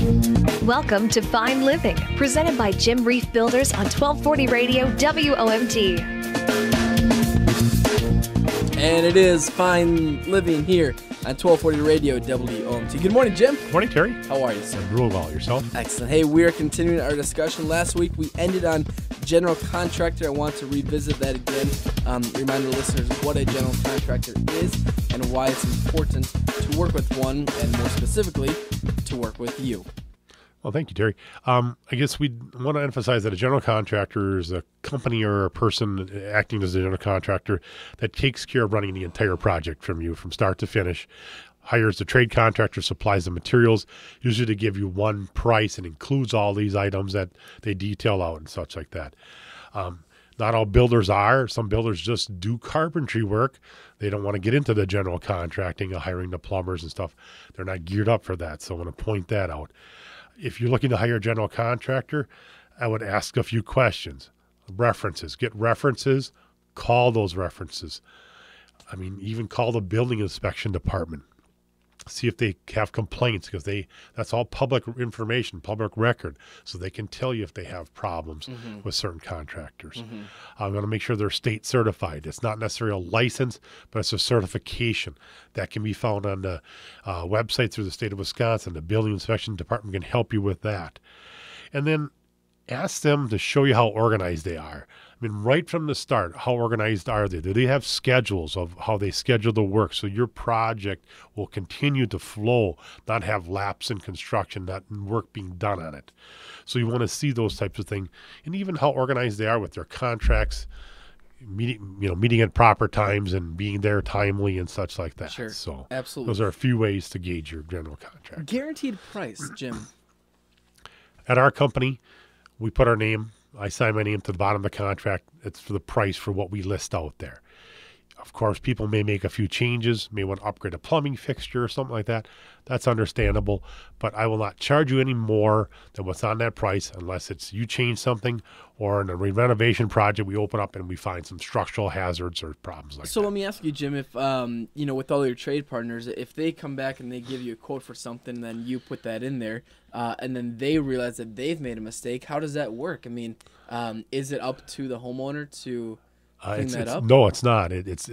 Welcome to Fine Living, presented by Jim Reif Builders on 1240 Radio WOMT. And it is Fine Living here on 1240 Radio WOMT. Good morning, Jim. Good morning, Terry. How are you, sir? I'm real well. Yourself? Excellent. Hey, we are continuing our discussion. Last week we ended on general contractor. I want to revisit that again. Remind the listeners what a general contractor is and why it's important to work with one, and more specifically, to work with you. Well, thank you, Terry. I guess we want to emphasize that a general contractor is a company or a person acting as a general contractor that takes care of running the entire project from you from start to finish, hires the trade contractor, supplies the materials, usually to give you one price and includes all these items that they detail out and such like that. Not all builders are. Some builders just do carpentry work. They don't want to get into the general contracting, hiring the plumbers and stuff. They're not geared up for that, so I want to point that out. If you're looking to hire a general contractor, I would ask a few questions. References. Get references. Call those references. I mean, even call the building inspection department. See if they have complaints, because that's all public information, public record, so they can tell you if they have problems with certain contractors. I'm going to make sure they're state certified. It's not necessarily a license, but it's a certification that can be found on the website through the state of Wisconsin. The building inspection department can help you with that. And then ask them to show you how organized they are. I mean, right from the start, how organized are they? Do they have schedules of how they schedule the work so your project will continue to flow, not have lapse in construction, not work being done on it? So you want to see those types of things, and even how organized they are with their contracts, meeting at proper times and being there timely and such like that. Sure, so absolutely. Those are a few ways to gauge your general contract. Guaranteed price, Jim. At our company, we put our name. I sign my name to the bottom of the contract. It's for the price for what we list out there. Of course, people may make a few changes, may want to upgrade a plumbing fixture or something like that. That's understandable, but I will not charge you any more than what's on that price unless it's you change something, or in a renovation project we open up and we find some structural hazards or problems like that. So let me ask you, Jim, if with all your trade partners, if they come back and they give you a quote for something, then you put that in there, and then they realize that they've made a mistake, how does that work? I mean, is it up to the homeowner to clean that up? No, it's not. It's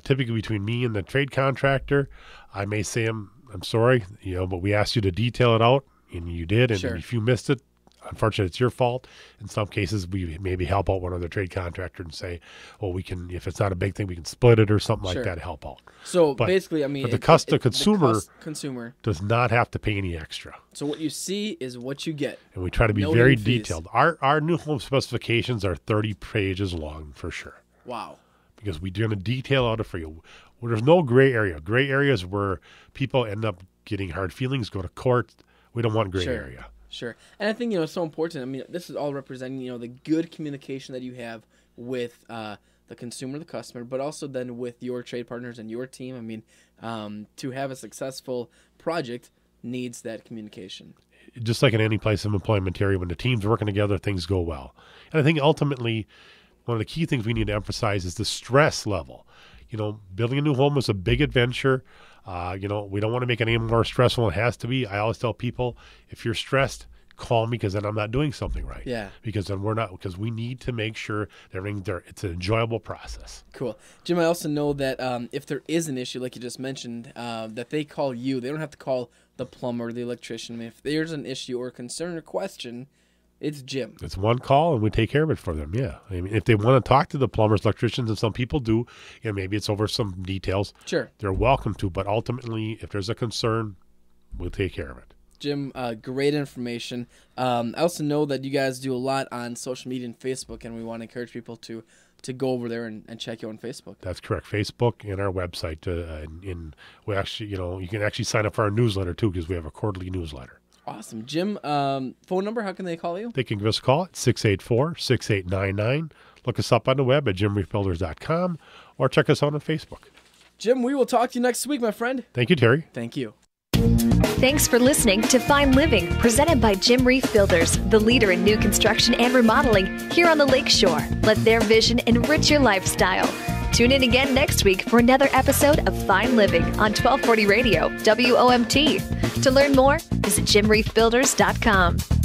typically between me and the trade contractor. I may say, I'm sorry, but we asked you to detail it out, and you did. And Sure. If you missed it, unfortunately, it's your fault. In some cases, we maybe help out one other trade contractor and say, well, we can, if it's not a big thing, we can split it or something Sure. like that to help out. So But- basically, I mean, but the consumer does not have to pay any extra. So what you see is what you get. And we try to be No very hidden fees. detailed. Our new home specifications are 30 pages long for sure, Wow. because we're going to detail out it for you. Well, there's no gray area. Gray areas where people end up getting hard feelings, go to court. We don't want gray Sure. area. Sure. And I think, it's so important. I mean, this is all representing, the good communication that you have with the consumer, the customer, but also then with your trade partners and your team. I mean, to have a successful project needs that communication. Just like in any place of employment, Terry, when the team's working together, things go well. And I think ultimately, one of the key things we need to emphasize is the stress level. Building a new home is a big adventure. We don't want to make it any more stressful than it has to be. I always tell people, if you're stressed, call me, because then I'm not doing something right. Yeah. Because then because we need to make sure that everything's there. It's an enjoyable process. Cool. Jim, I also know that if there is an issue, like you just mentioned, that they call you. They don't have to call the plumber or the electrician. I mean, if there's an issue or concern or question, it's Jim. It's one call, and we take care of it for them. Yeah. I mean, if they want to talk to the plumbers, electricians, and some people do, maybe it's over some details. Sure. They're welcome to, but ultimately, if there's a concern, we'll take care of it. Jim, great information. I also know that you guys do a lot on social media and Facebook, and we want to encourage people to go over there and check you on Facebook. That's correct. Facebook and our website. We actually, you can actually sign up for our newsletter too, because we have a quarterly newsletter. Awesome. Jim, phone number, how can they call you? They can give us a call at 684-6899. Look us up on the web at jimreifbuilders.com, or check us out on Facebook. Jim, we will talk to you next week, my friend. Thank you, Terry. Thank you. Thanks for listening to Fine Living, presented by Jim Reif Builders, the leader in new construction and remodeling here on the Lakeshore. Let their vision enrich your lifestyle. Tune in again next week for another episode of Fine Living on 1240 Radio, WOMT. To learn more, visit jimreifbuilders.com.